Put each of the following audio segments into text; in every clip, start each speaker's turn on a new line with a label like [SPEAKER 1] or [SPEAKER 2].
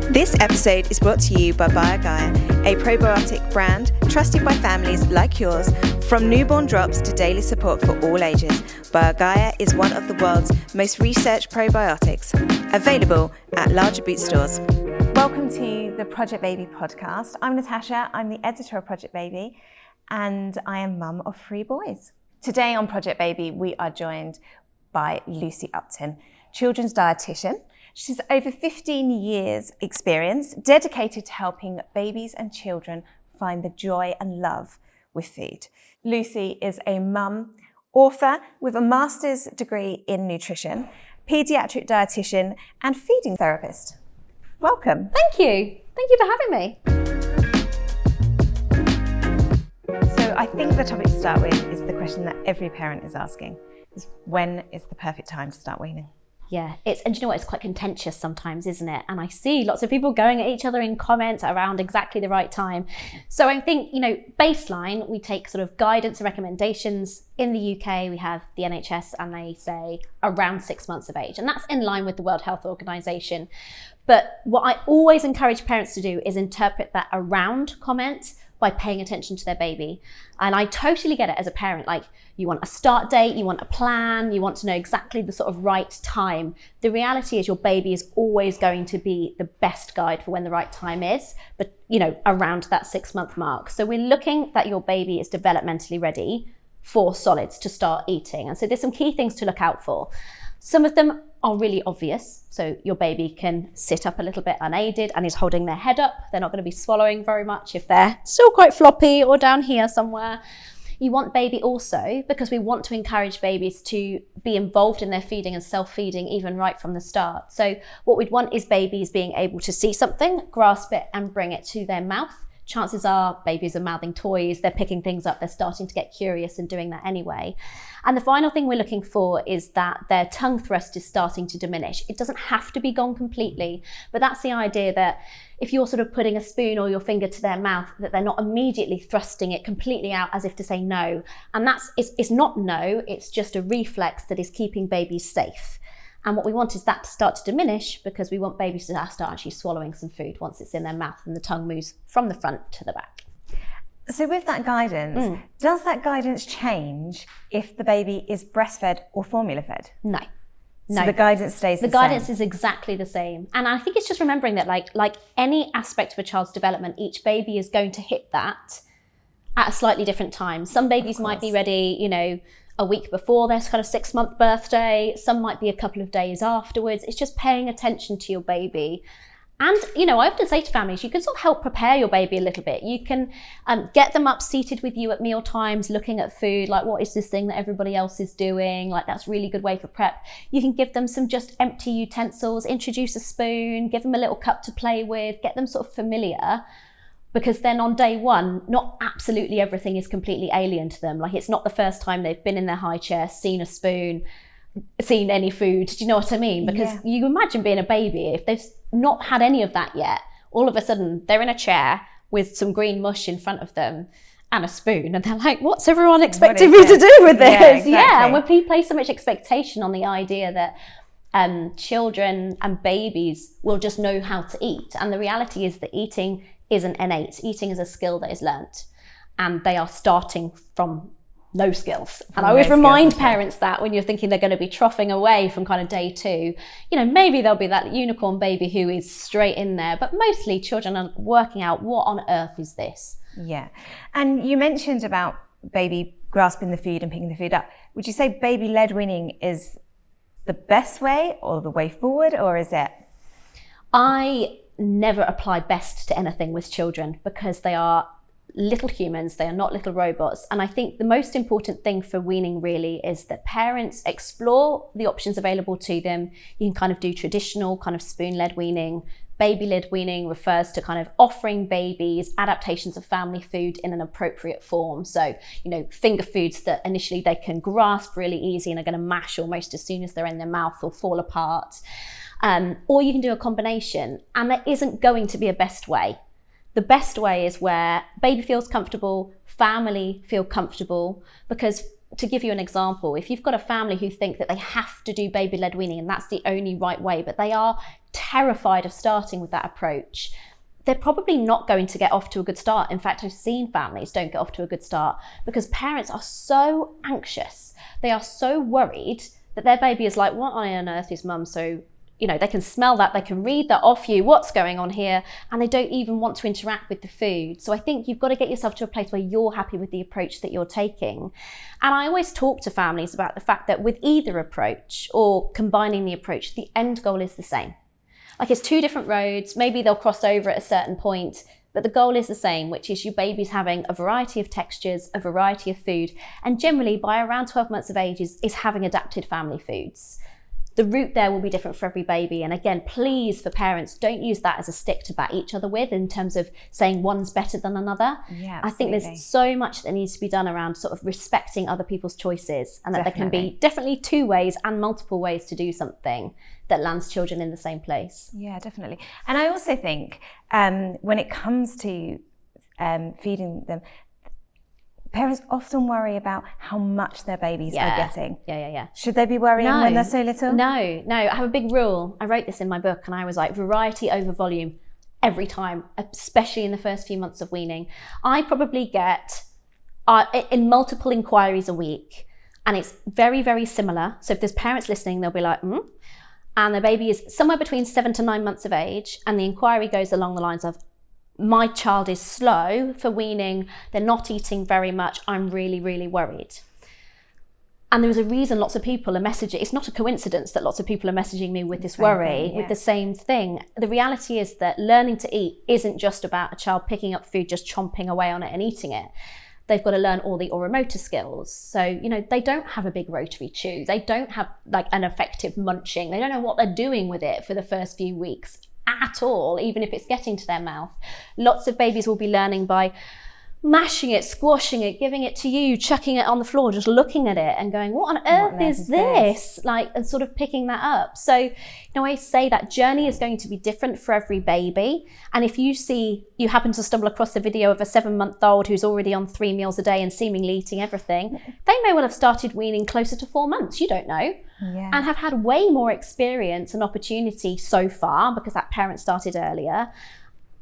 [SPEAKER 1] This episode is brought to you by BioGaia, a probiotic brand trusted by families like yours. From newborn drops to daily support for all ages, BioGaia is one of the world's most researched probiotics, available at larger boot stores. Welcome to the Project Baby podcast. I'm Natasha, I'm the editor of Project Baby, and I am mum of 3 boys. Today on Project Baby, we are joined by Lucy Upton, children's dietitian. She's over 15 years experience dedicated to helping babies and children find the joy and love with food. Lucy is a mum, author with a master's degree in nutrition, paediatric dietitian and feeding therapist. Welcome.
[SPEAKER 2] Thank you. Thank you for having me.
[SPEAKER 1] So I think the topic to start with is the question that every parent is asking, is when is the perfect time to start weaning?
[SPEAKER 2] Yeah, and you know what, it's quite contentious sometimes, isn't it? And I see lots of people going at each other in comments around exactly the right time. So I think, baseline, we take sort of guidance and recommendations. In the UK, we have the NHS and they say around 6 months of age. And that's in line with the World Health Organization. But what I always encourage parents to do is interpret that around comment by paying attention to their baby. And I totally get it as a parent, like you want a start date, you want a plan, you want to know exactly the sort of right time. The reality is your baby is always going to be the best guide for when the right time is, but around that 6-month mark. So we're looking that your baby is developmentally ready for solids to start eating. And so there's some key things to look out for. Some of them are really obvious. So your baby can sit up a little bit unaided and is holding their head up. They're not going to be swallowing very much if they're still quite floppy or down here somewhere. You want baby also, because we want to encourage babies to be involved in their feeding and self-feeding even right from the start. So what we'd want is babies being able to see something, grasp it and bring it to their mouth. Chances are babies are mouthing toys, they're picking things up, they're starting to get curious and doing that anyway. And the final thing we're looking for is that their tongue thrust is starting to diminish. It doesn't have to be gone completely, but that's the idea that if you're sort of putting a spoon or your finger to their mouth, that they're not immediately thrusting it completely out as if to say no. And it's not no, it's just a reflex that is keeping babies safe. And what we want is that to start to diminish, because we want babies to start actually swallowing some food once it's in their mouth and the tongue moves from the front to the back.
[SPEAKER 1] So with that guidance, does that guidance change if the baby is breastfed or formula fed?
[SPEAKER 2] No.
[SPEAKER 1] So the guidance stays the same?
[SPEAKER 2] The guidance is exactly the same. And I think it's just remembering that like any aspect of a child's development, each baby is going to hit that at a slightly different time. Some babies might be ready, a week before their kind of 6-month birthday. Some might be a couple of days afterwards. It's just paying attention to your baby. And, I often say to families, you can sort of help prepare your baby a little bit. You can get them up seated with you at meal times, looking at food, like what is this thing that everybody else is doing? Like that's a really good way for prep. You can give them some just empty utensils, introduce a spoon, give them a little cup to play with, get them sort of familiar. Because then on day one, not absolutely everything is completely alien to them. Like it's not the first time they've been in their high chair, seen a spoon, seen any food. Do you know what I mean? Because you imagine being a baby, if they've not had any of that yet, all of a sudden they're in a chair with some green mush in front of them and a spoon, and they're like, what's everyone expecting me to do with this?
[SPEAKER 1] Yeah, exactly.
[SPEAKER 2] And when we place so much expectation on the idea that children and babies will just know how to eat. And the reality is that eating isn't innate. Eating is a skill that is learnt, and they are starting from no skills. And I always remind parents that when you're thinking they're going to be troughing away from kind of day 2, maybe there'll be that unicorn baby who is straight in there, but mostly children are working out what on earth is this.
[SPEAKER 1] Yeah. And you mentioned about baby grasping the food and picking the food up. Would you say baby-led weaning is the best way or the way forward, or is it?
[SPEAKER 2] I never apply best to anything with children, because they are little humans, they are not little robots. And I think the most important thing for weaning really is that parents explore the options available to them. You can kind of do traditional kind of spoon-led weaning. Baby-led weaning refers to kind of offering babies adaptations of family food in an appropriate form. So, finger foods that initially they can grasp really easy and are going to mash almost as soon as they're in their mouth or fall apart. Or you can do a combination, and there isn't going to be a best way. The best way is where baby feels comfortable, family feel comfortable, because to give you an example, if you've got a family who think that they have to do baby-led weaning and that's the only right way, but they are terrified of starting with that approach, they're probably not going to get off to a good start. In fact, I've seen families don't get off to a good start because parents are so anxious. They are so worried that their baby is like, what on earth is mum? So, they can smell that, they can read that off you, what's going on here, and they don't even want to interact with the food. So I think you've got to get yourself to a place where you're happy with the approach that you're taking. And I always talk to families about the fact that with either approach or combining the approach, the end goal is the same. Like, it's two different roads, maybe they'll cross over at a certain point, but the goal is the same, which is your baby's having a variety of textures, a variety of food, and generally by around 12 months of age is having adapted family foods. The route there will be different for every baby. And again, please, for parents, don't use that as a stick to bat each other with in terms of saying one's better than another.
[SPEAKER 1] Yeah,
[SPEAKER 2] I think there's so much that needs to be done around sort of respecting other people's choices, and that there can be definitely two ways and multiple ways to do something that lands children in the same place.
[SPEAKER 1] Yeah, definitely. And I also think when it comes to feeding them, parents often worry about how much their babies are getting.
[SPEAKER 2] Yeah.
[SPEAKER 1] Should they be worrying when they're so little?
[SPEAKER 2] No. I have a big rule. I wrote this in my book, and I was like, variety over volume every time, especially in the first few months of weaning. I probably get in multiple inquiries a week, and it's very, very similar. So if there's parents listening, they'll be like, and the baby is somewhere between 7 to 9 months of age, and the inquiry goes along the lines of, my child is slow for weaning, they're not eating very much, I'm really, really worried. And there's a reason lots of people are messaging. It's not a coincidence that lots of people are messaging me with this worry, with the same thing. The reality is that learning to eat isn't just about a child picking up food, just chomping away on it and eating it. They've got to learn all the oromotor skills. So, they don't have a big rotary chew. They don't have like an effective munching. They don't know what they're doing with it for the first few weeks at all, even if it's getting to their mouth. Lots of babies will be learning by mashing it, squashing it, giving it to you, chucking it on the floor, just looking at it and going, what on earth is this? Like, and sort of picking that up. So, I say that journey is going to be different for every baby. And if you happen to stumble across a video of a 7-month-old who's already on 3 meals a day and seemingly eating everything, they may well have started weaning closer to 4 months, you don't know. Yeah. And have had way more experience and opportunity so far because that parent started earlier.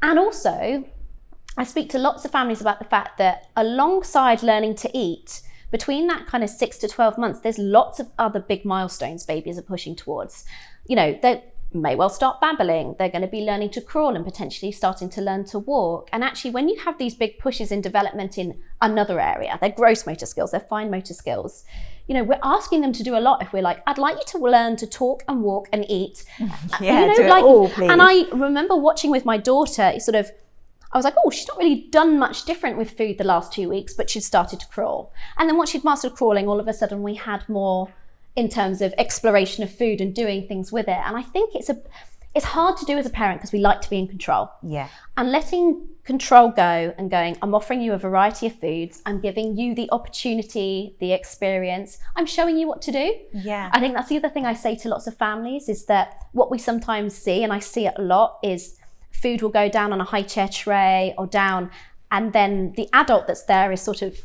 [SPEAKER 2] And also, I speak to lots of families about the fact that alongside learning to eat, between that kind of 6 to 12 months, there's lots of other big milestones babies are pushing towards. They may well start babbling. They're going to be learning to crawl and potentially starting to learn to walk. And actually, when you have these big pushes in development in another area, their gross motor skills, their fine motor skills, we're asking them to do a lot. If we're like, I'd like you to learn to talk and walk and eat.
[SPEAKER 1] Do it all, please.
[SPEAKER 2] And I remember watching with my daughter, I was like, oh, she's not really done much different with food the last 2 weeks, but she'd started to crawl. And then once she'd mastered crawling, all of a sudden we had more in terms of exploration of food and doing things with it. And I think it's hard to do as a parent because we like to be in control.
[SPEAKER 1] Yeah.
[SPEAKER 2] And letting control go and going, I'm offering you a variety of foods. I'm giving you the opportunity, the experience. I'm showing you what to do.
[SPEAKER 1] Yeah.
[SPEAKER 2] I think that's the other thing I say to lots of families is that what we sometimes see, and I see it a lot, is food will go down on a high chair tray or down, and then the adult that's there is sort of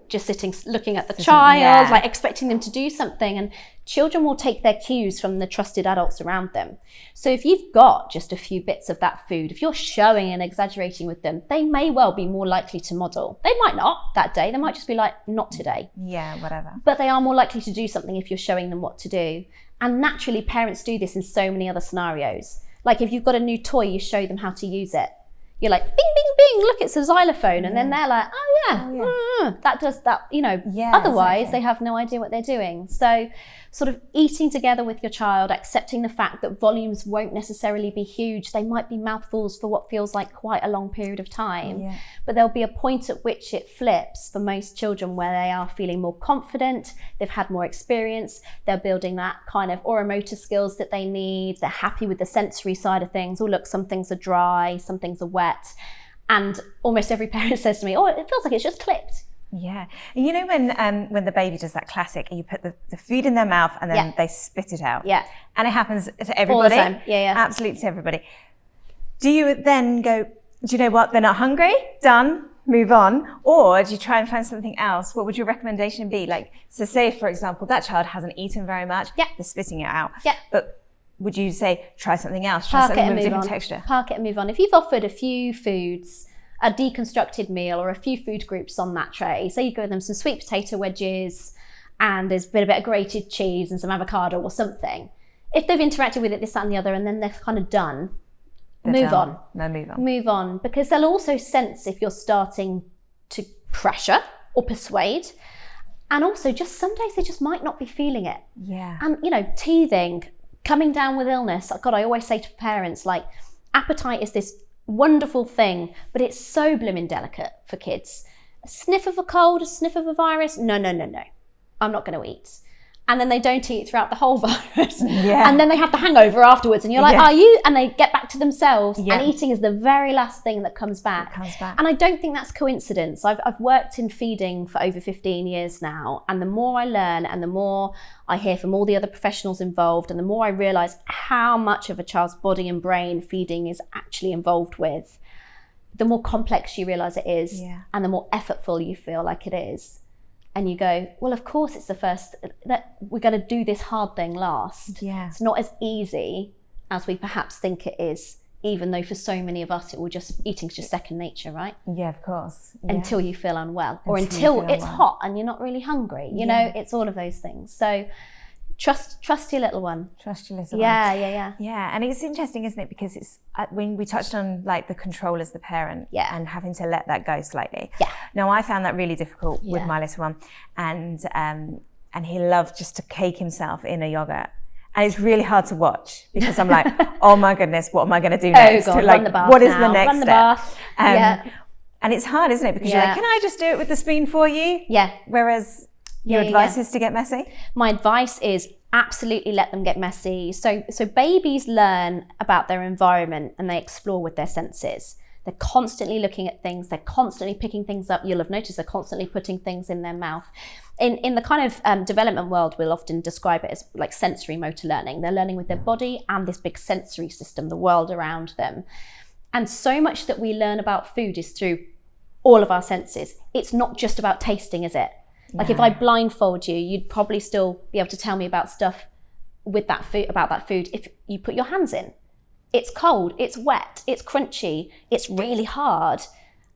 [SPEAKER 2] just sitting, looking at the child, like expecting them to do something. And children will take their cues from the trusted adults around them. So if you've got just a few bits of that food, if you're showing and exaggerating with them, they may well be more likely to model. They might not that day. They might just be like, not today.
[SPEAKER 1] Yeah, whatever.
[SPEAKER 2] But they are more likely to do something if you're showing them what to do. And naturally, parents do this in so many other scenarios. Like if you've got a new toy, you show them how to use it. You're like, bing, bing, bing, look, it's a xylophone. And then they're like, that does that, otherwise they have no idea what they're doing. So sort of eating together with your child, accepting the fact that volumes won't necessarily be huge. They might be mouthfuls for what feels like quite a long period of time. But there'll be a point at which it flips for most children where they are feeling more confident, they've had more experience, they're building that kind of oromotor skills that they need, they're happy with the sensory side of things. Oh, look, some things are dry, some things are wet. And almost every parent says to me, oh, it feels like it's just clicked.
[SPEAKER 1] Yeah. You know when the baby does that classic, you put the food in their mouth and then they spit it out.
[SPEAKER 2] Yeah.
[SPEAKER 1] And it happens to everybody.
[SPEAKER 2] All the time. Yeah.
[SPEAKER 1] Absolutely to everybody. Do you then go, do you know what, they're not hungry? Done. Move on. Or do you try and find something else? What would your recommendation be? Like, so say, for example, that child hasn't eaten very much.
[SPEAKER 2] Yeah.
[SPEAKER 1] They're spitting it out.
[SPEAKER 2] Yeah.
[SPEAKER 1] But would you say try something else, try something with a different texture?
[SPEAKER 2] Park it and move on. If you've offered a few foods, a deconstructed meal or a few food groups on that tray, say you give them some sweet potato wedges and there's been a bit of grated cheese and some avocado or something. If they've interacted with it, this, that and the other, and then they're kind of done, move on.
[SPEAKER 1] No, move on.
[SPEAKER 2] Move on, because they'll also sense if you're starting to pressure or persuade. And also, just some days they just might not be feeling it.
[SPEAKER 1] Yeah.
[SPEAKER 2] And, you know, teething, coming down with illness. God, I always say to parents, like, appetite is this wonderful thing, but it's so blooming delicate for kids. A sniff of a cold, a sniff of a virus, no. I'm not going to eat. And then they don't eat throughout the whole virus.
[SPEAKER 1] Yeah.
[SPEAKER 2] And then they have the hangover afterwards. And you're like, are you? And they get back to themselves.
[SPEAKER 1] Yeah.
[SPEAKER 2] And eating is the very last thing that comes back. And I don't think that's coincidence. I've worked in feeding for over 15 years now. And the more I learn and the more I hear from all the other professionals involved and the more I realise how much of a child's body and brain feeding is actually involved with, the more complex you realise it is and the more effortful you feel like it is. And you go, well, of course it's the first, that we're going to do this hard thing last.
[SPEAKER 1] Yeah.
[SPEAKER 2] It's not as easy as we perhaps think it is, even though for so many of us, eating's just second nature, right?
[SPEAKER 1] Yeah, of course. Yeah.
[SPEAKER 2] Until you feel unwell or until it's hot and you're not really hungry. You know, it's all of those things. So trust your little one.
[SPEAKER 1] Trust your little one.
[SPEAKER 2] Yeah.
[SPEAKER 1] Yeah, and it's interesting, isn't it? Because it's when we touched on like the control as the parent and having to let that go slightly.
[SPEAKER 2] Yeah.
[SPEAKER 1] Now I found that really difficult with my little one, and he loved just to cake himself in a yogurt. And it's really hard to watch because I'm like, oh my goodness, what am I going to do next?
[SPEAKER 2] Oh God,
[SPEAKER 1] like,
[SPEAKER 2] run the bath
[SPEAKER 1] what is
[SPEAKER 2] now.
[SPEAKER 1] the next
[SPEAKER 2] run the
[SPEAKER 1] step?
[SPEAKER 2] Bath.
[SPEAKER 1] And it's hard, isn't it? Because you're like, can I just do it with the spoon for you?
[SPEAKER 2] Yeah.
[SPEAKER 1] Whereas your advice is to get messy?
[SPEAKER 2] My advice is absolutely let them get messy. So babies learn about their environment and they explore with their senses. They're constantly looking at things. They're constantly picking things up. You'll have noticed they're constantly putting things in their mouth. In the kind of development world, we'll often describe it as like sensory motor learning. They're learning with their body and this big sensory system, the world around them. And so much that we learn about food is through all of our senses. It's not just about tasting, is it? Like if I blindfold you, you'd probably still be able to tell me about stuff with that food, about that food, if you put your hands in. It's cold, it's wet, it's crunchy, it's really hard.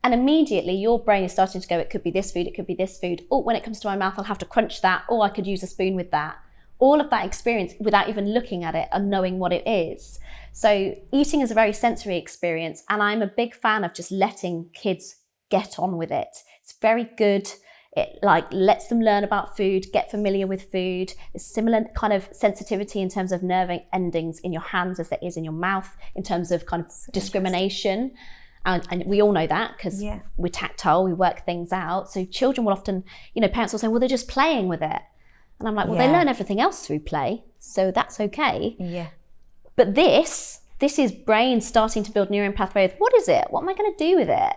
[SPEAKER 2] And immediately your brain is starting to go, it could be this food, it could be this food. Oh, when it comes to my mouth, I'll have to crunch that. Oh, I could use a spoon with that. All of that experience without even looking at it and knowing what it is. So eating is a very sensory experience. And I'm a big fan of just letting kids get on with it. It's very good. It like lets them learn about food, get familiar with food. There's similar kind of sensitivity in terms of nerve endings in your hands as there is in your mouth in terms of kind of discrimination. And we all know that because we're tactile, we work things out. So children will often, parents will say, well, they're just playing with it. And I'm like, well, they learn everything else through play. So that's okay.
[SPEAKER 1] Yeah.
[SPEAKER 2] But this is brain starting to build neuron pathways. What is it? What am I going to do with it?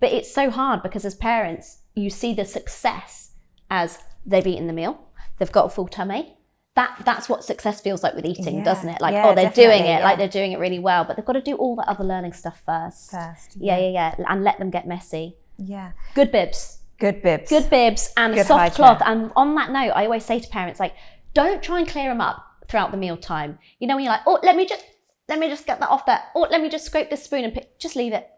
[SPEAKER 2] But it's so hard because as parents, you see the success as they've eaten the meal, they've got a full tummy. That's what success feels like with eating, doesn't it? Like, they're doing it, like they're doing it really well, but they've got to do all the other learning stuff first. Yeah. And let them get messy. Yeah. Good bibs. Good bibs and a soft cloth. And on that note, I always say to parents, like, don't try and clear them up throughout the meal time. When you're like, oh, let me just get that off there. Or let me just scrape this spoon and just leave it.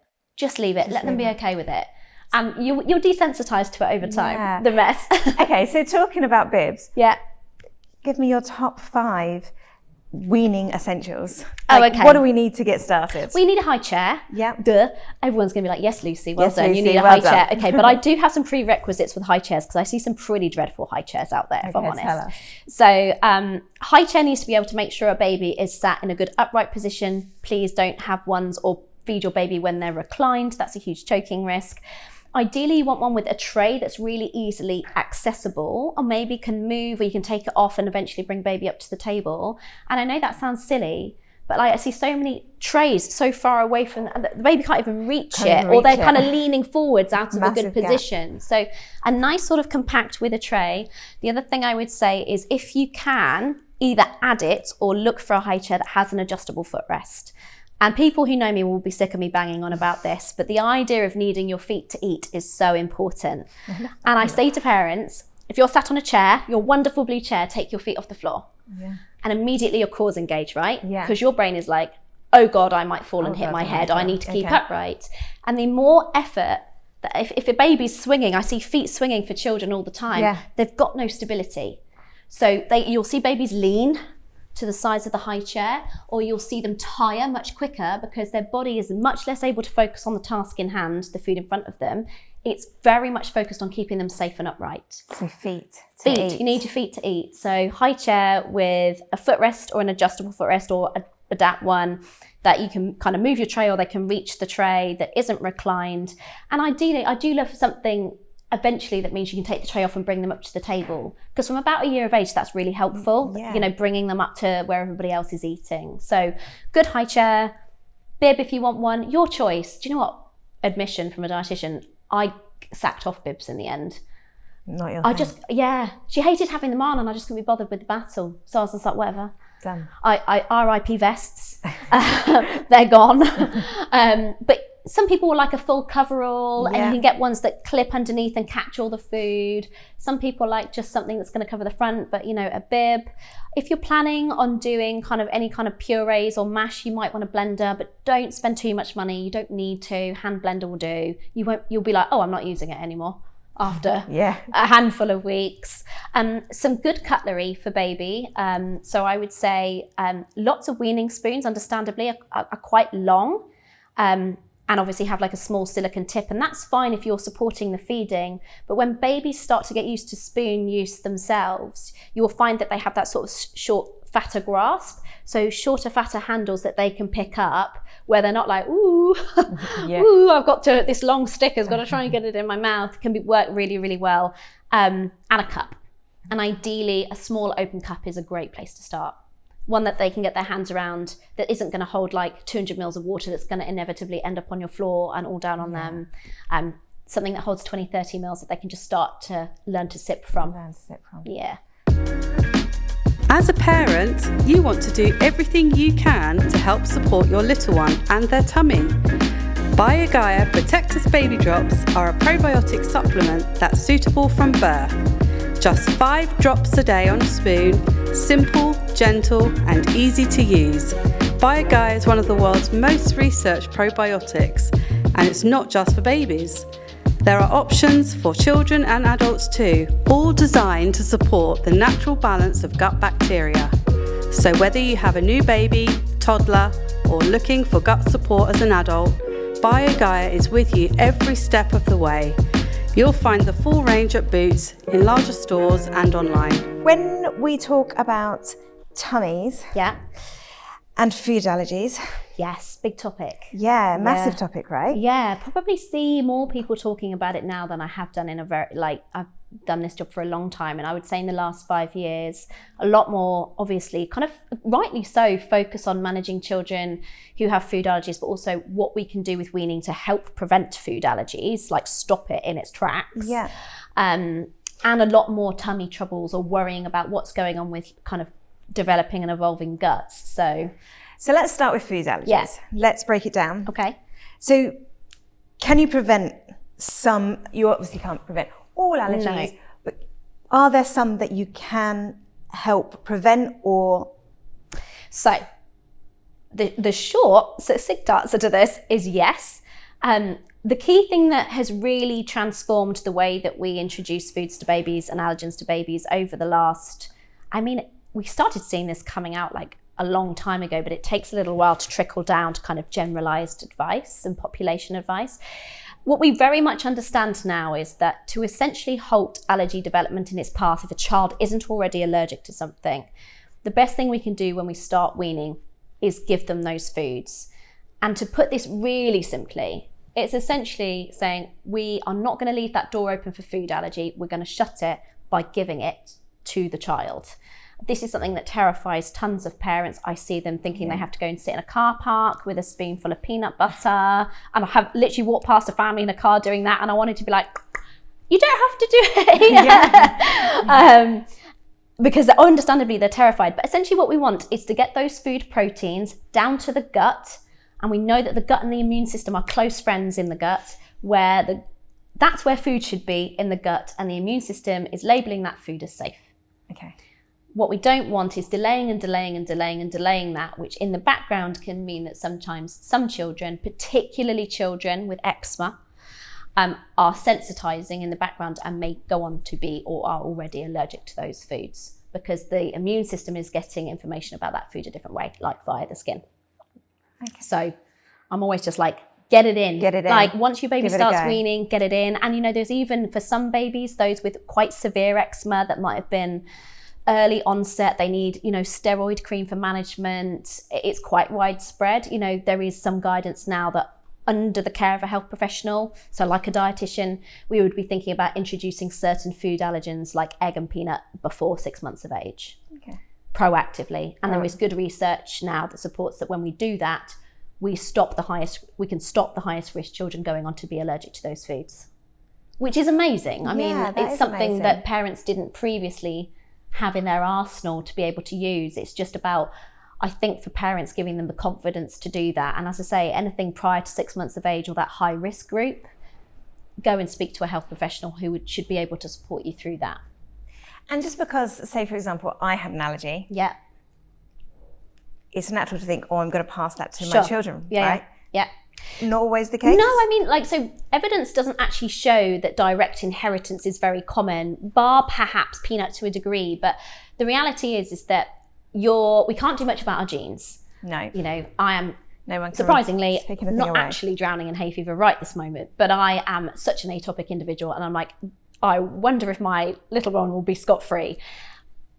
[SPEAKER 2] Let them be okay with it. And you're desensitized to it over time, the mess.
[SPEAKER 1] Okay, so talking about bibs.
[SPEAKER 2] Yeah.
[SPEAKER 1] Give me your top 5 weaning essentials.
[SPEAKER 2] Okay.
[SPEAKER 1] What do we need to get started?
[SPEAKER 2] We need a high chair.
[SPEAKER 1] Yeah.
[SPEAKER 2] Duh. Everyone's going to be like, yes, Lucy, well done.
[SPEAKER 1] Lucy,
[SPEAKER 2] you need a high chair. Okay, but I do have some prerequisites with high chairs because I see some pretty dreadful high chairs out there, if I'm honest.
[SPEAKER 1] Tell us.
[SPEAKER 2] So high chair needs to be able to make sure a baby is sat in a good upright position. Please don't have ones or feed your baby when they're reclined. That's a huge choking risk. Ideally, you want one with a tray that's really easily accessible or maybe can move or you can take it off and eventually bring baby up to the table. And I know that sounds silly, but I see so many trays so far away from the baby can't even reach it, or they're kind of leaning forwards out of a good position. So a nice sort of compact with a tray. The other thing I would say is if you can, either add it or look for a high chair that has an adjustable footrest. And people who know me will be sick of me banging on about this, but the idea of needing your feet to eat is so important. And I say to parents, if you're sat on a chair, your wonderful blue chair, take your feet off the floor. Yeah. and immediately your core's engaged, right?
[SPEAKER 1] Yeah.
[SPEAKER 2] Because your brain is like, oh God, I might fall and hit my head. I need to keep upright. And the more effort, that if a baby's swinging, I see feet swinging for children all the time, they've got no stability. So you'll see babies lean to the sides of the high chair, or you'll see them tire much quicker because their body is much less able to focus on the task in hand, the food in front of them. It's very much focused on keeping them safe and upright.
[SPEAKER 1] So feet.
[SPEAKER 2] You need your feet to eat. So high chair with a footrest or an adjustable footrest, or a adapt one that you can kind of move your tray, or they can reach the tray, that isn't reclined. And ideally, I do love something eventually that means you can take the tray off and bring them up to the table, because from about a year of age, that's really helpful, bringing them up to where everybody else is eating. So good high chair, bib if you want one, your choice. Do you know what? Admission from a dietitian, I sacked off bibs in the end.
[SPEAKER 1] Not your thing.
[SPEAKER 2] She hated having them on, and I just couldn't be bothered with the battle. So I was just like, whatever.
[SPEAKER 1] Done.
[SPEAKER 2] I RIP vests. They're gone. But some people will like a full coverall, and you can get ones that clip underneath and catch all the food. Some people like just something that's going to cover the front, but a bib. If you're planning on doing kind of any kind of purees or mash, you might want a blender, but don't spend too much money. You don't need to. Hand blender will do. You'll be like, oh, I'm not using it anymore after a handful of weeks. Some good cutlery for baby. So I would say lots of weaning spoons, understandably, are quite long. And obviously have like a small silicone tip, and that's fine if you're supporting the feeding. But when babies start to get used to spoon use themselves, you will find that they have that sort of short, fatter grasp. So shorter, fatter handles that they can pick up, where they're not like, ooh, ooh, this long stick has got to try and get it in my mouth, can work really, really well. And a cup. And ideally, a small open cup is a great place to start. One that they can get their hands around, that isn't going to hold like 200 mils of water that's going to inevitably end up on your floor and all down on them. Something that holds 20, 30 mils that they can just start to learn to sip from. Yeah.
[SPEAKER 3] As a parent, you want to do everything you can to help support your little one and their tummy. BioGaia Protectus Baby Drops are a probiotic supplement that's suitable from birth. Just 5 drops a day on a spoon, simple, gentle and easy to use. BioGaia is one of the world's most researched probiotics, and it's not just for babies. There are options for children and adults too, all designed to support the natural balance of gut bacteria. So whether you have a new baby, toddler, or looking for gut support as an adult, BioGaia is with you every step of the way. You'll find the full range at Boots, in larger stores and online.
[SPEAKER 1] When we talk about tummies and food allergies.
[SPEAKER 2] Yes, big topic.
[SPEAKER 1] Yeah, massive topic, right?
[SPEAKER 2] Yeah, probably see more people talking about it now than I have done I've done this job for a long time, and I would say in the last 5 years, a lot more, obviously, kind of rightly so, focus on managing children who have food allergies, but also what we can do with weaning to help prevent food allergies, like stop it in its tracks.
[SPEAKER 1] Yeah.
[SPEAKER 2] And a lot more tummy troubles or worrying about what's going on with kind of developing and evolving guts. So
[SPEAKER 1] let's start with food allergies.
[SPEAKER 2] Yeah.
[SPEAKER 1] Let's break it down.
[SPEAKER 2] Okay.
[SPEAKER 1] So can you prevent some? You obviously can't prevent all allergies, but are there some that you can help prevent or?
[SPEAKER 2] So the short, succinct answer to this is yes. The key thing that has really transformed the way that we introduce foods to babies and allergens to babies over the last, we started seeing this coming out like a long time ago, but it takes a little while to trickle down to kind of generalized advice and population advice. What we very much understand now is that to essentially halt allergy development in its path if a child isn't already allergic to something, the best thing we can do when we start weaning is give them those foods. And to put this really simply, it's essentially saying we are not going to leave that door open for food allergy. We're going to shut it by giving it to the child. This is something that terrifies tons of parents. I see them thinking they have to go and sit in a car park with a spoonful of peanut butter. And I have literally walked past a family in a car doing that, and I wanted to be like, you don't have to do it. Because understandably they're terrified. But essentially what we want is to get those food proteins down to the gut. And we know that the gut and the immune system are close friends in the gut, where that's where food should be, in the gut. And the immune system is labeling that food as safe.
[SPEAKER 1] Okay.
[SPEAKER 2] What we don't want is delaying that, which in the background can mean that sometimes some children, particularly children with eczema, are sensitizing in the background and may go on to be or are already allergic to those foods, because the immune system is getting information about that food a different way, like via the skin. Okay. So I'm always just like, get it in. Like once your baby starts weaning, get it in. And there's even for some babies, those with quite severe eczema that might have been early onset, they need, steroid cream for management. It's quite widespread. There is some guidance now that under the care of a health professional, so like a dietitian, we would be thinking about introducing certain food allergens like egg and peanut before 6 months of age, proactively. And there is good research now that supports that when we do that, we can stop the highest risk children going on to be allergic to those foods, which is amazing. I mean, it's something that parents didn't previously have in their arsenal to be able to use. It's just about, I think, for parents giving them the confidence to do that. And as I say, anything prior to 6 months of age or that high risk group, go and speak to a health professional who should be able to support you through that.
[SPEAKER 1] And just because, say for example, I have an allergy, it's natural to think, I'm going to pass that to my children, right? Yeah. Not always the case?
[SPEAKER 2] No, I mean, so evidence doesn't actually show that direct inheritance is very common, bar perhaps peanut to a degree. But the reality is that we can't do much about our genes.
[SPEAKER 1] No.
[SPEAKER 2] I am surprisingly not actually drowning in hay fever right this moment, but I am such an atopic individual, and I'm like, I wonder if my little one will be scot-free.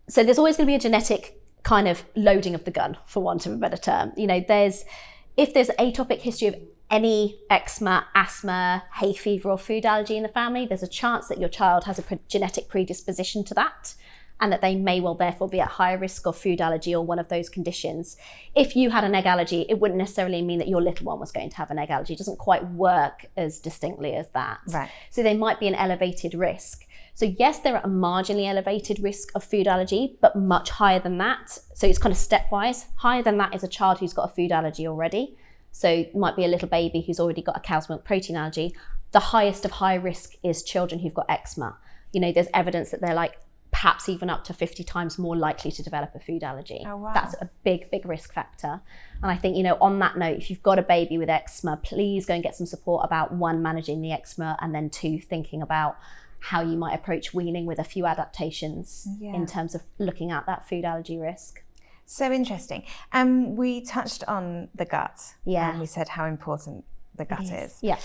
[SPEAKER 2] So there's always going to be a genetic kind of loading of the gun, for want of a better term. If there's atopic history of any eczema, asthma, hay fever or food allergy in the family, there's a chance that your child has a genetic predisposition to that, and that they may well therefore be at higher risk of food allergy or one of those conditions. If you had an egg allergy, it wouldn't necessarily mean that your little one was going to have an egg allergy. It doesn't quite work as distinctly as that.
[SPEAKER 1] Right.
[SPEAKER 2] So they might be an elevated risk. So yes, they're at a marginally elevated risk of food allergy, but much higher than that. So it's kind of stepwise. Higher than that is a child who's got a food allergy already. So it might be a little baby who's already got a cow's milk protein allergy. The highest of high risk is children who've got eczema. There's evidence that they're like perhaps even up to 50 times more likely to develop a food allergy.
[SPEAKER 1] Oh, wow.
[SPEAKER 2] That's a big, big risk factor. And I think, on that note, if you've got a baby with eczema, please go and get some support about, one, managing the eczema, and then two, thinking about how you might approach weaning with a few adaptations in terms of looking at that food allergy risk.
[SPEAKER 1] So interesting. We touched on the gut.
[SPEAKER 2] Yeah.
[SPEAKER 1] And we said how important the gut is.
[SPEAKER 2] Yeah.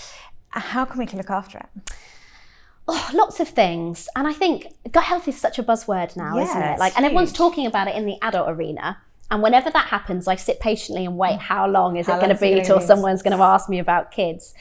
[SPEAKER 1] How can we look after it?
[SPEAKER 2] Oh, lots of things. And I think gut health is such a buzzword now, isn't it? And everyone's talking about it in the adult arena. And whenever that happens, I sit patiently and wait, how long is it going to be till someone's going to ask me about kids?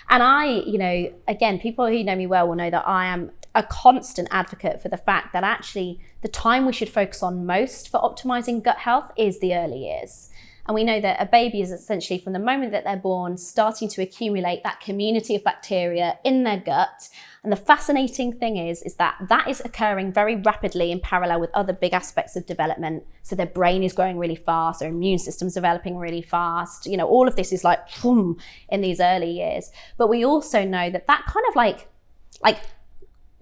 [SPEAKER 2] And I, again, people who know me well will know that I am a constant advocate for the fact that actually the time we should focus on most for optimizing gut health is the early years. And we know that a baby is essentially, from the moment that they're born, starting to accumulate that community of bacteria in their gut. And the fascinating thing is that is occurring very rapidly in parallel with other big aspects of development. So their brain is growing really fast, their immune system's developing really fast. All of this is like boom in these early years. But we also know that kind of like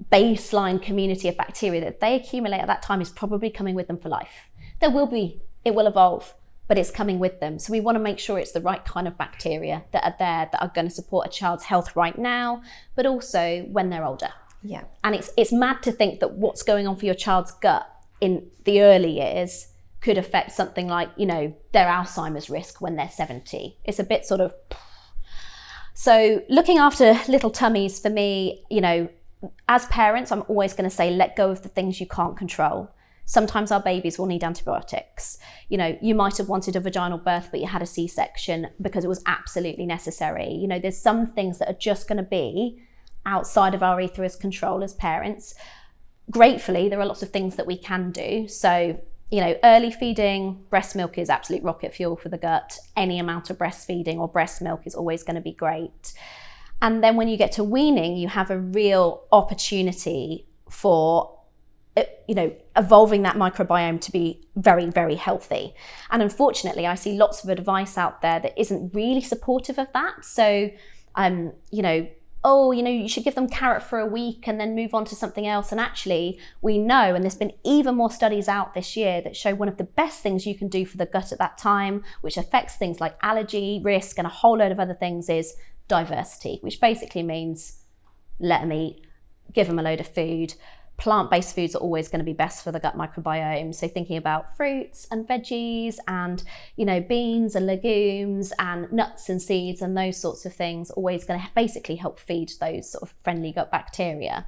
[SPEAKER 2] baseline community of bacteria that they accumulate at that time is probably coming with them for life. It will evolve, but it's coming with them. So we want to make sure it's the right kind of bacteria that are there, that are going to support a child's health right now, but also when they're older.
[SPEAKER 1] Yeah.
[SPEAKER 2] And it's mad to think that what's going on for your child's gut in the early years could affect something like, their Alzheimer's risk when they're 70. It's a bit sort of... So looking after little tummies for me, as parents, I'm always going to say, let go of the things you can't control. Sometimes our babies will need antibiotics. You might have wanted a vaginal birth, but you had a C-section because it was absolutely necessary. There's some things that are just going to be outside of our ether's control as parents. Gratefully, there are lots of things that we can do. So, early feeding, breast milk is absolute rocket fuel for the gut. Any amount of breastfeeding or breast milk is always going to be great. And then when you get to weaning, you have a real opportunity for evolving that microbiome to be very, very healthy. And unfortunately, I see lots of advice out there that isn't really supportive of that. So, oh, you should give them carrot for a week and then move on to something else. And actually, we know, and there's been even more studies out this year that show one of the best things you can do for the gut at that time, which affects things like allergy risk and a whole load of other things, is diversity, which basically means let them eat, give them a load of food. Plant-based foods are always going to be best for the gut microbiome. So thinking about fruits and veggies and, beans and legumes and nuts and seeds and those sorts of things, always going to basically help feed those sort of friendly gut bacteria.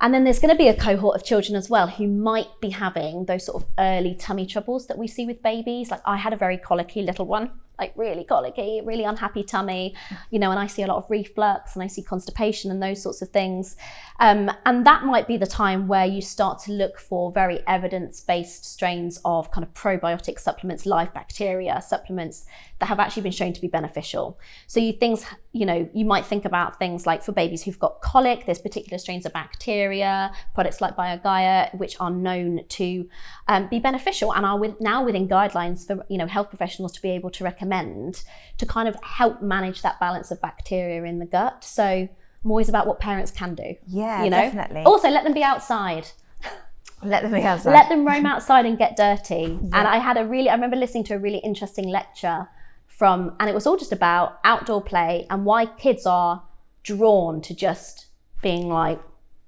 [SPEAKER 2] And then there's going to be a cohort of children as well who might be having those sort of early tummy troubles that we see with babies. Like I had a very colicky little one, like really colicky, really unhappy tummy, and I see a lot of reflux and I see constipation and those sorts of things. And that might be the time where you start to look for very evidence-based strains of kind of probiotic supplements, live bacteria supplements that have actually been shown to be beneficial. So you might think about things like for babies who've got colic, there's particular strains of bacteria, products like BioGaia, which are known to be beneficial and are now within guidelines for health professionals to be able to recommend to kind of help manage that balance of bacteria in the gut. So I'm always about what parents can do.
[SPEAKER 1] Yeah, definitely.
[SPEAKER 2] Also, let them be outside.
[SPEAKER 1] Let them be outside.
[SPEAKER 2] Let them roam outside and get dirty. Yeah. And I remember listening to a really interesting lecture and it was all just about outdoor play and why kids are drawn to just being like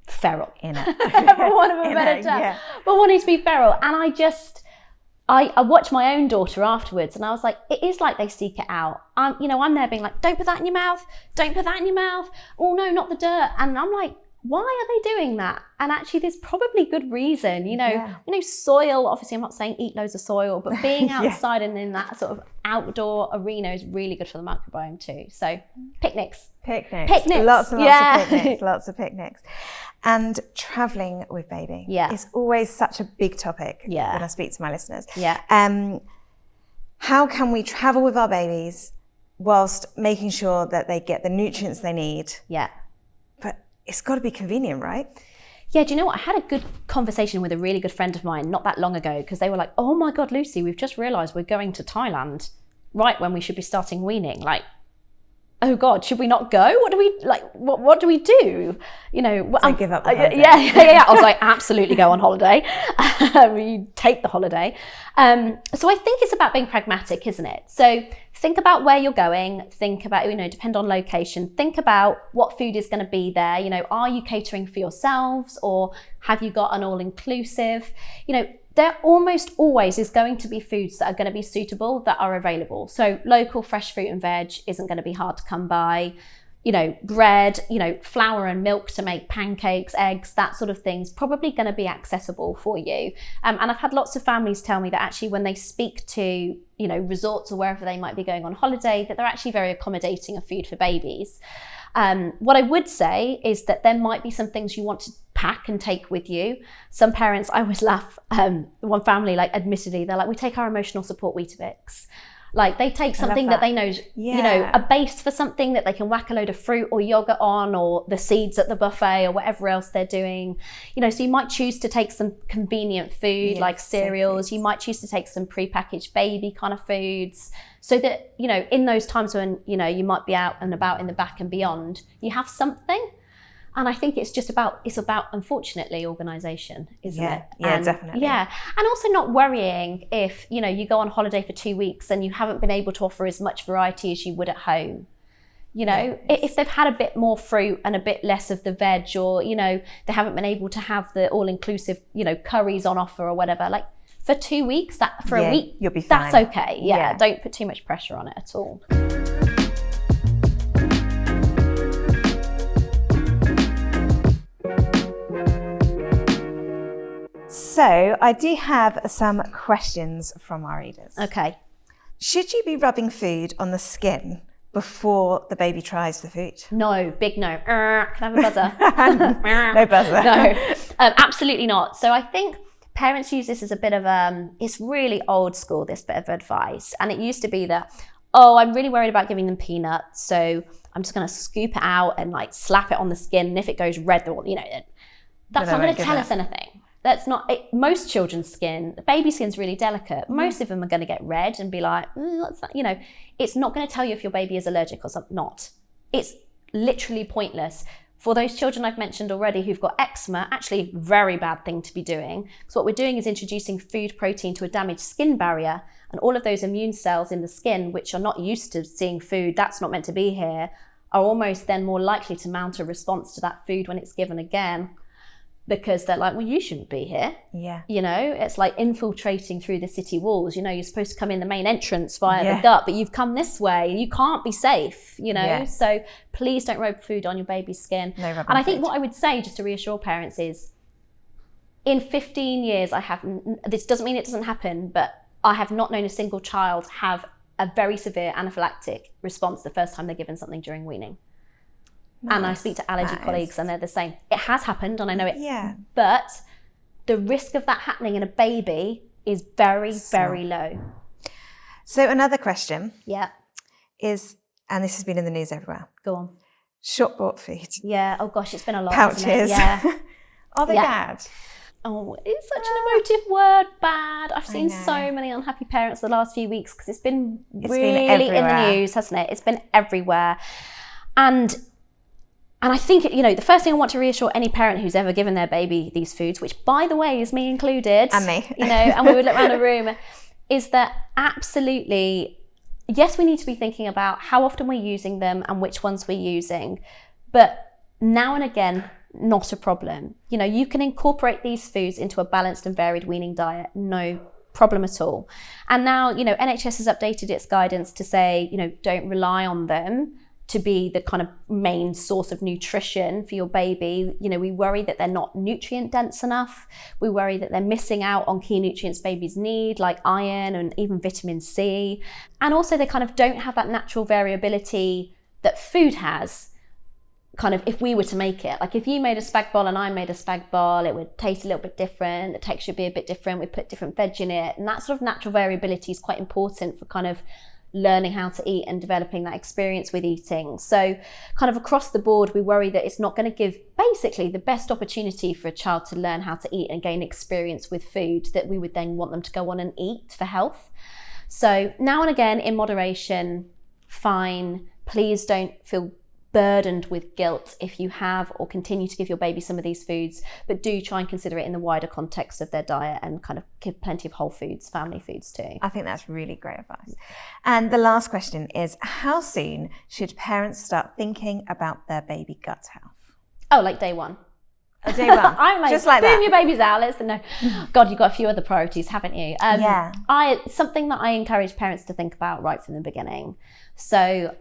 [SPEAKER 2] feral.
[SPEAKER 1] In it.
[SPEAKER 2] For want of a better term. Yeah. But wanting to be feral. And I watched my own daughter afterwards and I was like, it is like they seek it out. I'm there being like, don't put that in your mouth. Don't put that in your mouth. Oh no, not the dirt. And I'm like, why are they doing that? And actually there's probably good reason, soil, obviously I'm not saying eat loads of soil, but being outside and in that sort of outdoor arena is really good for the microbiome too. So picnics.
[SPEAKER 1] Lots and lots of picnics, lots of picnics. And traveling with baby is always such a big topic when I speak to my listeners. How can we travel with our babies whilst making sure that they get the nutrients they need? But it's got to be convenient, right?
[SPEAKER 2] Yeah, do you know what? I had a good conversation with a really good friend of mine not that long ago because they were like, oh my God, Lucy, we've just realised we're going to Thailand right when we should be starting weaning. Like, oh God, should we not go? What do we what do we do?
[SPEAKER 1] So give up the holiday.
[SPEAKER 2] Yeah. I was like, absolutely go on holiday. You take the holiday. So I think it's about being pragmatic, isn't it? So think about where you're going. Think about, depend on location. Think about what food is going to be there. Are you catering for yourselves or have you got an all-inclusive? There almost always is going to be foods that are going to be suitable that are available. So local fresh fruit and veg isn't going to be hard to come by. Bread, flour and milk to make pancakes, eggs, that sort of thing's probably going to be accessible for you. And I've had lots of families tell me that actually when they speak to, resorts or wherever they might be going on holiday, that they're actually very accommodating of food for babies. What I would say is that there might be some things you want to pack and take with you. Some parents, I always laugh, one family, admittedly, they're like, we take our emotional support Weetabix. Like they take something that they know is, a base for something that they can whack a load of fruit or yogurt on or the seeds at the buffet or whatever else they're doing. So you might choose to take some convenient food like cereals. You might choose to take some prepackaged baby kind of foods so that, in those times when, you might be out and about in the back and beyond, you have something. And I think it's about, unfortunately, organisation, isn't it?
[SPEAKER 1] Yeah, definitely.
[SPEAKER 2] Yeah. And also not worrying if, you go on holiday for 2 weeks and you haven't been able to offer as much variety as you would at home. If they've had a bit more fruit and a bit less of the veg or, they haven't been able to have the all-inclusive, curries on offer or whatever, like for 2 weeks, a week,
[SPEAKER 1] you'll be fine.
[SPEAKER 2] That's okay. Yeah. Don't put too much pressure on it at all.
[SPEAKER 1] So I do have some questions from our readers.
[SPEAKER 2] Okay.
[SPEAKER 1] Should you be rubbing food on the skin before the baby tries the food?
[SPEAKER 2] No, big no. Can I have a buzzer?
[SPEAKER 1] No buzzer.
[SPEAKER 2] No, absolutely not. So I think parents use this as a bit of it's really old school, this bit of advice. And it used to be that, I'm really worried about giving them peanuts, so I'm just going to scoop it out and slap it on the skin. And if it goes red, that's not going to tell us anything. That's not it. Most children's skin, baby skin's really delicate. Most of them are going to get red and be like, what's that? It's not going to tell you if your baby is allergic or not. It's literally pointless. For those children I've mentioned already who've got eczema, actually very bad thing to be doing. So what we're doing is introducing food protein to a damaged skin barrier, and all of those immune cells in the skin, which are not used to seeing food that's not meant to be here, are almost then more likely to mount a response to that food when it's given again, because they're like, well, you shouldn't be here.
[SPEAKER 1] Yeah.
[SPEAKER 2] You know, it's like infiltrating through the city walls. You know, you're supposed to come in the main entrance via the gut, but you've come this way. You can't be safe, you know?
[SPEAKER 1] Yeah.
[SPEAKER 2] So please don't rub food on your baby's skin.
[SPEAKER 1] No rubbing
[SPEAKER 2] and I think
[SPEAKER 1] food.
[SPEAKER 2] what I would say, just to reassure parents, is in 15 years, this doesn't mean it doesn't happen, but I have not known a single child have a very severe anaphylactic response the first time they're given something during weaning.
[SPEAKER 1] Nice.
[SPEAKER 2] And I speak to allergy colleagues and they're the same. It has happened and I know it.
[SPEAKER 1] Yeah.
[SPEAKER 2] But the risk of that happening in a baby is very, very low.
[SPEAKER 1] So another question
[SPEAKER 2] Yeah.
[SPEAKER 1] is, and this has been in the news everywhere,
[SPEAKER 2] Go on.
[SPEAKER 1] shop bought food.
[SPEAKER 2] Yeah. Oh gosh, it's been a lot.
[SPEAKER 1] Pouches.
[SPEAKER 2] Hasn't it? Yeah.
[SPEAKER 1] Are they bad?
[SPEAKER 2] Oh, it's such an emotive word, bad. I've seen
[SPEAKER 1] know.
[SPEAKER 2] so many unhappy parents the last few weeks because it's been
[SPEAKER 1] It's
[SPEAKER 2] really
[SPEAKER 1] been
[SPEAKER 2] in the
[SPEAKER 1] everywhere.
[SPEAKER 2] news, hasn't it? It's been everywhere. And I think, you know, the first thing I want to reassure any parent who's ever given their baby these foods, which by the way is me included,
[SPEAKER 1] And me.
[SPEAKER 2] you know, and we would look around the room, is that absolutely, yes, we need to be thinking about how often we're using them and which ones we're using, but now and again, not a problem. You know, you can incorporate these foods into a balanced and varied weaning diet, no problem at all. And now, you know, NHS has updated its guidance to say, you know, don't rely on them to be the kind of main source of nutrition for your baby. You know, we worry that they're not nutrient dense enough. We worry that they're missing out on key nutrients babies need, like iron and even vitamin C. And also they kind of don't have that natural variability that food has. Kind of, if we were to make it, like if you made a spag bol and I made a spag bol, it would taste a little bit different, the texture would be a bit different, we put different veg in it, and that sort of natural variability is quite important for kind of learning how to eat and developing that experience with eating. So kind of across the board, we worry that it's not going to give basically the best opportunity for a child to learn how to eat and gain experience with food that we would then want them to go on and eat for health. So now and again, in moderation, fine. Please don't feel burdened with guilt if you have or continue to give your baby some of these foods, but do try and consider it in the wider context of their diet and kind of give plenty of whole foods, family foods too.
[SPEAKER 1] I think that's really great advice. And the last question is, how soon should parents start thinking about their baby gut health?
[SPEAKER 2] Oh, like day one.
[SPEAKER 1] Day one.
[SPEAKER 2] I'm like,
[SPEAKER 1] just like
[SPEAKER 2] boom,
[SPEAKER 1] that.
[SPEAKER 2] your baby's out. Let's no. God, you've got a few other priorities, haven't you?
[SPEAKER 1] Yeah.
[SPEAKER 2] Something that I encourage parents to think about right from the beginning. So,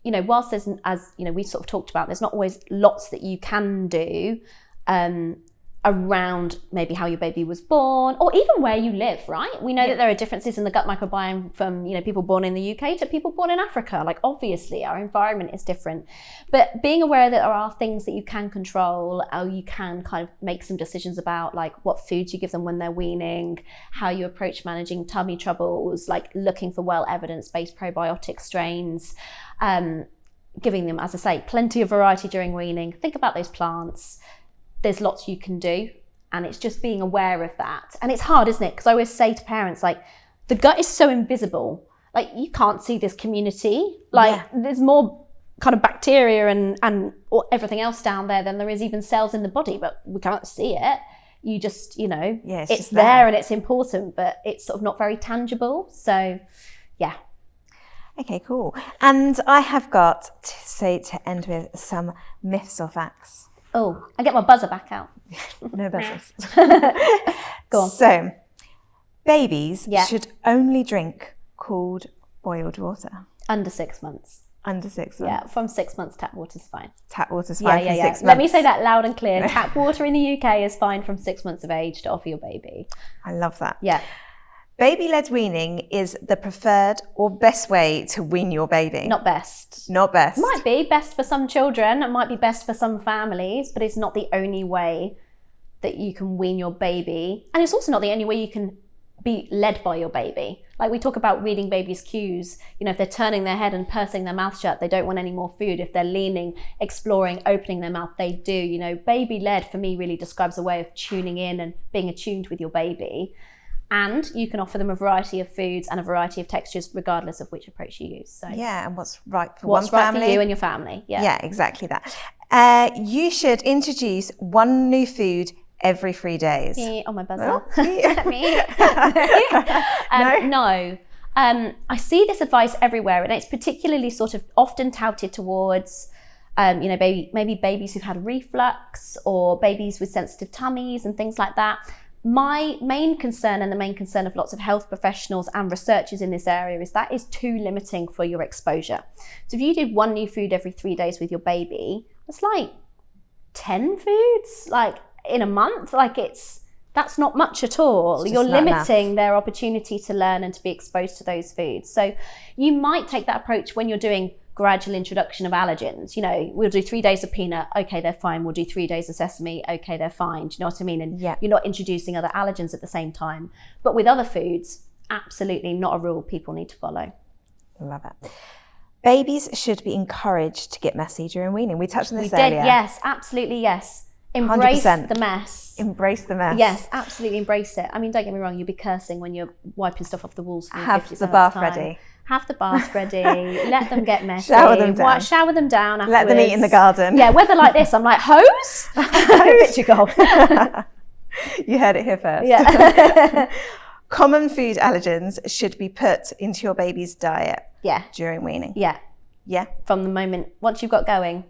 [SPEAKER 2] you know, whilst there's, as you know, we sort of talked about, there's not always lots that you can do around maybe how your baby was born or even where you live, right? We know that there are differences in the gut microbiome from, you know, people born in the UK to people born in Africa. Like, obviously our environment is different, but being aware that there are things that you can control, or you can kind of make some decisions about, like what foods you give them when they're weaning, how you approach managing tummy troubles, like looking for well evidence-based probiotic strains, giving them, as I say, plenty of variety during weaning. Think about those plants. There's lots you can do, and it's just being aware of that. And it's hard, isn't it? Because I always say to parents, like, the gut is so invisible. Like, you can't see this community. Like, there's more kind of bacteria and or everything else down there than there is even cells in the body, but we can't see it. You just, you know, it's there and it's important, but it's sort of not very tangible. So, yeah.
[SPEAKER 1] Okay, cool. And I have got to say, to end with, some myths or facts.
[SPEAKER 2] Oh, I get my buzzer back out.
[SPEAKER 1] No buzzers.
[SPEAKER 2] Go on.
[SPEAKER 1] So, babies should only drink cooled boiled water.
[SPEAKER 2] Under 6 months.
[SPEAKER 1] Under 6 months.
[SPEAKER 2] Yeah, from 6 months, tap water's fine.
[SPEAKER 1] Tap water's fine from 6 months.
[SPEAKER 2] Let me say that loud and clear. Tap water in the UK is fine from 6 months of age to offer your baby.
[SPEAKER 1] I love that.
[SPEAKER 2] Yeah.
[SPEAKER 1] Baby-led weaning is the preferred or best way to wean your baby.
[SPEAKER 2] Not best.
[SPEAKER 1] Not best.
[SPEAKER 2] Might be best for some children. It might be best for some families, but it's not the only way that you can wean your baby. And it's also not the only way you can be led by your baby. Like, we talk about reading babies' cues. You know, if they're turning their head and pursing their mouth shut, they don't want any more food. If they're leaning, exploring, opening their mouth, they do. You know, baby-led for me really describes a way of tuning in and being attuned with your baby. And you can offer them a variety of foods and a variety of textures, regardless of which approach you use. So
[SPEAKER 1] yeah, and what's right for
[SPEAKER 2] what's
[SPEAKER 1] one
[SPEAKER 2] right
[SPEAKER 1] family.
[SPEAKER 2] for you and your family.
[SPEAKER 1] Yeah, exactly that. You should introduce one new food every 3 days.
[SPEAKER 2] Me on my buzzer.
[SPEAKER 1] Oh,
[SPEAKER 2] Me. No. I see this advice everywhere, and it's particularly sort of often touted towards, maybe babies who've had reflux or babies with sensitive tummies and things like that. My main concern, and the main concern of lots of health professionals and researchers in this area, is that is too limiting for your exposure. So if you did one new food every 3 days with your baby, it's like 10 foods, like in a month. Like that's not much at all. You're limiting their opportunity to learn and to be exposed to those foods. So you might take that approach when you're doing gradual introduction of allergens. We'll do 3 days of peanut, okay, they're fine. We'll do 3 days of sesame, okay, they're fine. Do you know what I mean? And you're not introducing other allergens at the same time. But with other foods, absolutely not a rule people need to follow.
[SPEAKER 1] Love it. Babies should be encouraged to get messy during weaning. We touched on this earlier.
[SPEAKER 2] We did, yes, absolutely, yes. Embrace
[SPEAKER 1] 100%.
[SPEAKER 2] the mess.
[SPEAKER 1] Embrace the mess.
[SPEAKER 2] Yes, absolutely embrace it. I mean, don't get me wrong, you'll be cursing when you're wiping stuff off the walls.
[SPEAKER 1] Have the bath ready.
[SPEAKER 2] Have the bath ready. Let them get messy.
[SPEAKER 1] Shower them down.
[SPEAKER 2] Shower them down afterwards.
[SPEAKER 1] Let them eat in the garden.
[SPEAKER 2] Yeah, weather like this, I'm like, hose? Bit too cold.
[SPEAKER 1] You heard it here first.
[SPEAKER 2] Yeah.
[SPEAKER 1] Common food allergens should be put into your baby's diet during weaning.
[SPEAKER 2] Yeah.
[SPEAKER 1] Yeah.
[SPEAKER 2] From the moment, once you've got going,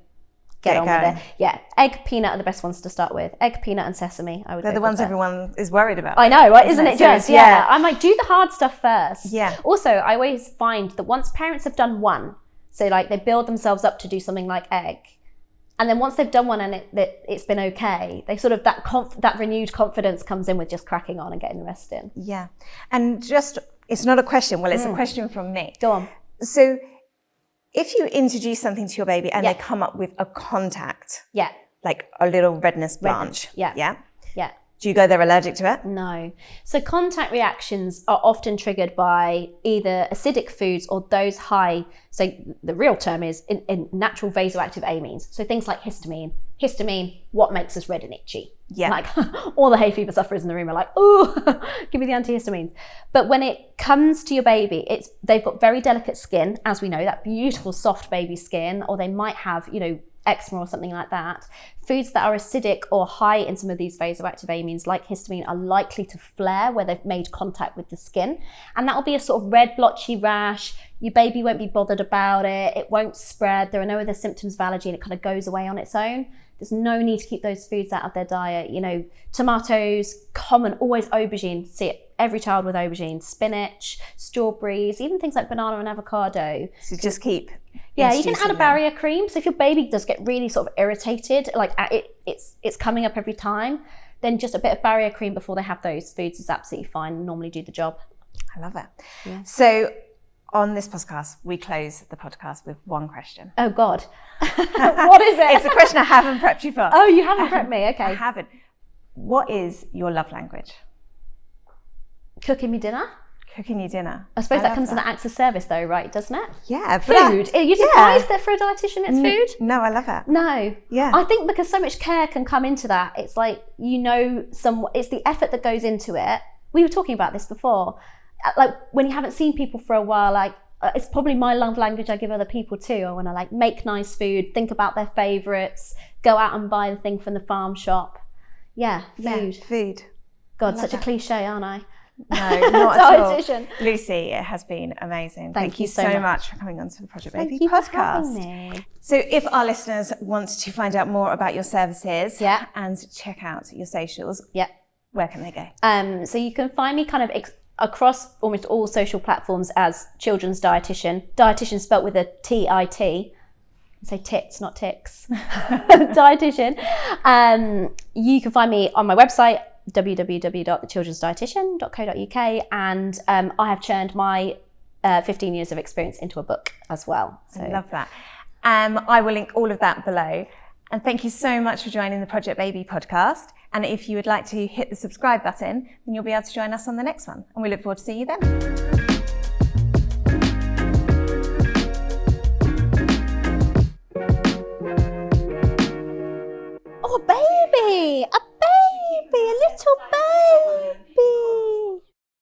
[SPEAKER 2] get on
[SPEAKER 1] going.
[SPEAKER 2] with it. Yeah. Egg, peanut are the best ones to start with. Egg, peanut and sesame, I would
[SPEAKER 1] They're the ones everyone is worried about.
[SPEAKER 2] I know, right? Isn't it just? Yeah. I'm like, do the hard stuff first.
[SPEAKER 1] Yeah.
[SPEAKER 2] Also, I always find that once parents have done one, so like they build themselves up to do something like egg, and then once they've done one and it's been okay, they sort of, that renewed confidence comes in with just cracking on and getting the rest in.
[SPEAKER 1] Yeah. And just, it's not a question. Well, it's a question from me.
[SPEAKER 2] Go on.
[SPEAKER 1] So if you introduce something to your baby and they come up with a contact, like a little redness branch,
[SPEAKER 2] Yeah.
[SPEAKER 1] do you go, they're allergic to it?
[SPEAKER 2] No. So contact reactions are often triggered by either acidic foods or those high, so the real term is in natural vasoactive amines. So things like histamine. Histamine, what makes us red and itchy?
[SPEAKER 1] Yeah.
[SPEAKER 2] Like all the hay fever sufferers in the room are like, oh, give me the antihistamines. But when it comes to your baby, they've got very delicate skin, as we know, that beautiful soft baby skin, or they might have, eczema or something like that. Foods that are acidic or high in some of these vasoactive amines, like histamine, are likely to flare where they've made contact with the skin. And that will be a sort of red blotchy rash. Your baby won't be bothered about it. It won't spread. There are no other symptoms of allergy, and it kind of goes away on its own. There's no need to keep those foods out of their diet. Tomatoes, common, always aubergine. See it, every child with aubergine. Spinach, strawberries, even things like banana and avocado.
[SPEAKER 1] So just keep.
[SPEAKER 2] Yeah, you can add a barrier cream. So if your baby does get really sort of irritated, like it's coming up every time, then just a bit of barrier cream before they have those foods is absolutely fine and normally do the job.
[SPEAKER 1] I love it.
[SPEAKER 2] Yeah.
[SPEAKER 1] So on this podcast, we close the podcast with one question.
[SPEAKER 2] Oh God. What is it?
[SPEAKER 1] It's a question I haven't prepped you for.
[SPEAKER 2] Oh, you haven't prepped me? Okay.
[SPEAKER 1] I haven't. What is your love language?
[SPEAKER 2] Cooking me dinner.
[SPEAKER 1] Cooking you dinner.
[SPEAKER 2] I suppose that comes in the acts of service though, right? Doesn't it?
[SPEAKER 1] Yeah.
[SPEAKER 2] Food. Are you surprised that for a dietitian it's food?
[SPEAKER 1] No, I love it.
[SPEAKER 2] No.
[SPEAKER 1] Yeah.
[SPEAKER 2] I think because so much care can come into that. It's like, it's the effort that goes into it. We were talking about this before. Like when you haven't seen people for a while, like it's probably my love language I give other people too. I want to like make nice food, think about their favorites, go out and buy the thing from the farm shop. Yeah, food.
[SPEAKER 1] Yeah, food.
[SPEAKER 2] God, such a cliche, aren't I?
[SPEAKER 1] No, not at all.
[SPEAKER 2] Dietitian.
[SPEAKER 1] Lucy, it has been amazing.
[SPEAKER 2] Thank you
[SPEAKER 1] so much for coming on to the Project Baby
[SPEAKER 2] Thank you
[SPEAKER 1] podcast.
[SPEAKER 2] for having me.
[SPEAKER 1] So if our listeners want to find out more about your services and check out your socials, where can they go?
[SPEAKER 2] So you can find me kind of across almost all social platforms as Children's Dietitian. Dietitian spelt with a T-I-T. Say tits, not ticks. Dietitian. You can find me on my website, www.thechildrensdietitian.co.uk, and I have churned my 15 years of experience into a book as well. So.
[SPEAKER 1] I love that. I will link all of that below. And thank you so much for joining the Project Baby podcast. And if you would like to hit the subscribe button, then you'll be able to join us on the next one. And we look forward to seeing you then.